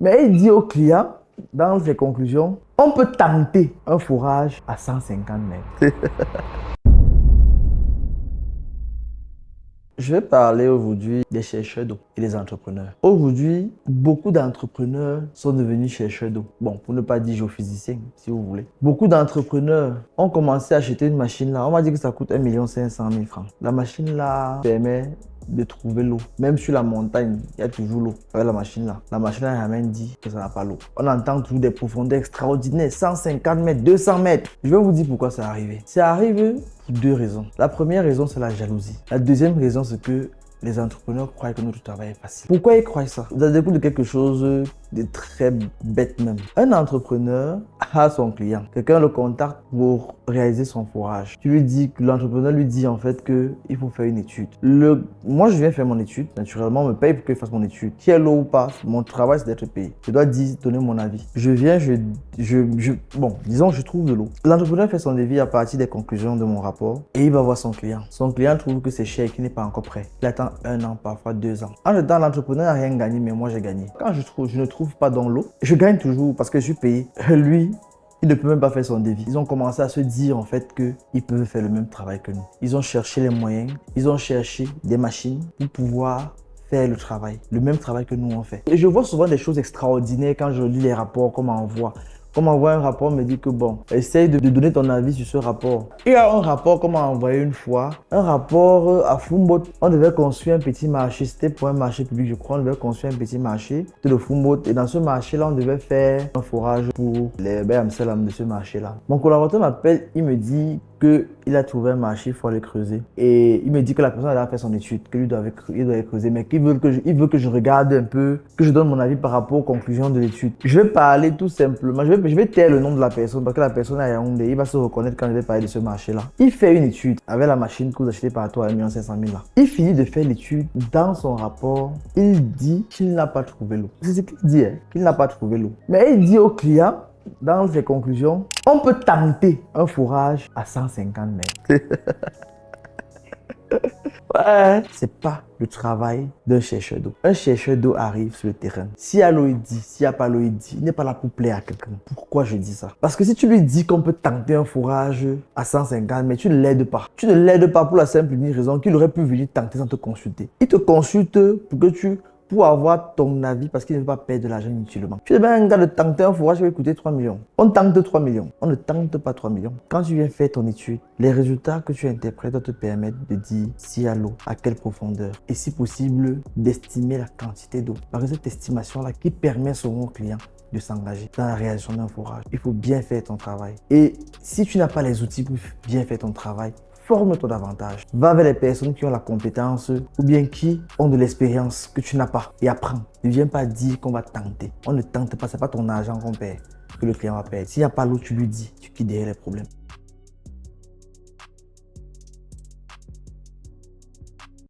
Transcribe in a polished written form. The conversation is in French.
Mais il dit au client, dans ses conclusions, on peut tenter un fourrage à 150 mètres. Je vais parler aujourd'hui des chercheurs d'eau et des entrepreneurs. Aujourd'hui, beaucoup d'entrepreneurs sont devenus chercheurs d'eau. Bon, pour ne pas dire géophysiciens, si vous voulez. Beaucoup d'entrepreneurs ont commencé à acheter une machine là. On m'a dit que ça coûte 1 500 000 francs. La machine là permet de trouver l'eau. Même sur la montagne, il y a toujours l'eau avec la machine là. La machine n'a jamais dit que ça n'a pas l'eau. On entend toujours des profondeurs extraordinaires, 150 mètres, 200 mètres. Je vais vous dire pourquoi ça arrive. Ça arrive pour deux raisons. La première raison, c'est la jalousie. La deuxième raison, c'est que les entrepreneurs croient que notre travail est facile. Pourquoi ils croient ça? Ça découle de quelque chose de très bête même. Un entrepreneur a son client. Quelqu'un le contacte pour réaliser son fourrage. L'entrepreneur lui dit en fait qu'il faut faire une étude. Moi, je viens faire mon étude. Naturellement, on me paye pour que je fasse mon étude. Qu'il y ait l'eau ou pas, mon travail, c'est d'être payé. Je dois donner mon avis. Je viens, disons, je trouve de l'eau. L'entrepreneur fait son devis à partir des conclusions de mon rapport et il va voir son client. Son client trouve que c'est cher et qu'il n'est pas encore prêt. Il attend 1 an, parfois 2 ans. En même temps, l'entrepreneur n'a rien gagné, mais moi, j'ai gagné. Quand je ne trouve pas dans l'eau, je gagne toujours parce que je suis payé. Lui, il ne peut même pas faire son devis. Ils ont commencé à se dire en fait qu'ils peuvent faire le même travail que nous. Ils ont cherché les moyens, ils ont cherché des machines pour pouvoir faire le même travail que nous on fait. Et je vois souvent des choses extraordinaires quand je lis les rapports, comment on voit. Comme envoyer un rapport me dit que bon, essaye de donner ton avis sur ce rapport. Il y a un rapport qu'on m'a envoyé une fois, un rapport à Fumboat. On devait construire un petit marché, c'était pour un marché public je crois, on devait construire un petit marché de Fumboat. Et dans ce marché-là, on devait faire un forage pour les Amsterdam de ce marché-là. Mon collaborateur m'appelle, il me dit qu'il a trouvé un marché, il faut aller creuser. Et il me dit que la personne a fait son étude, qu'il doit aller creuser, mais qu'il veut que je regarde un peu, que je donne mon avis par rapport aux conclusions de l'étude. Je vais parler tout simplement, je vais taire le nom de la personne parce que la personne à Yaoundé, il va se reconnaître quand je vais parler de ce marché-là. Il fait une étude avec la machine que vous achetez partout à 1 500 000 là. Il finit de faire l'étude. Dans son rapport, il dit qu'il n'a pas trouvé l'eau. C'est ce qu'il dit, qu'il n'a pas trouvé l'eau. Mais il dit au client, dans ses conclusions, on peut tenter un fourrage à 150 mètres. Ouais. C'est pas le travail d'un chercheur d'eau. Un chercheur d'eau arrive sur le terrain. S'il y a l'eau, il dit. S'il n'y a pas l'eau, il dit. Il n'est pas là pour plaire à quelqu'un. Pourquoi je dis ça? Parce que si tu lui dis qu'on peut tenter un fourrage à 150 mètres, tu ne l'aides pas. Tu ne l'aides pas pour la simple et unique raison qu'il aurait pu venir tenter sans te consulter. Il te consulte pour avoir ton avis parce qu'il ne veut pas perdre de l'argent inutilement. Tu es bien un gars de tenter un fourrage qui va coûter 3 millions. On tente 3 millions. On ne tente pas 3 millions. Quand tu viens faire ton étude, les résultats que tu interprètes doivent te permettre de dire s'il y a l'eau, à quelle profondeur et si possible d'estimer la quantité d'eau. Parce que cette estimation-là qui permet souvent au client de s'engager dans la réalisation d'un forage. Il faut bien faire ton travail. Et si tu n'as pas les outils pour bien faire ton travail, forme-toi davantage. Va vers les personnes qui ont la compétence ou bien qui ont de l'expérience que tu n'as pas et apprends. Ne viens pas dire qu'on va tenter. On ne tente pas, ce n'est pas ton argent qu'on perd, que le client va perdre. S'il n'y a pas l'eau, tu lui dis, tu quittes derrière les problèmes.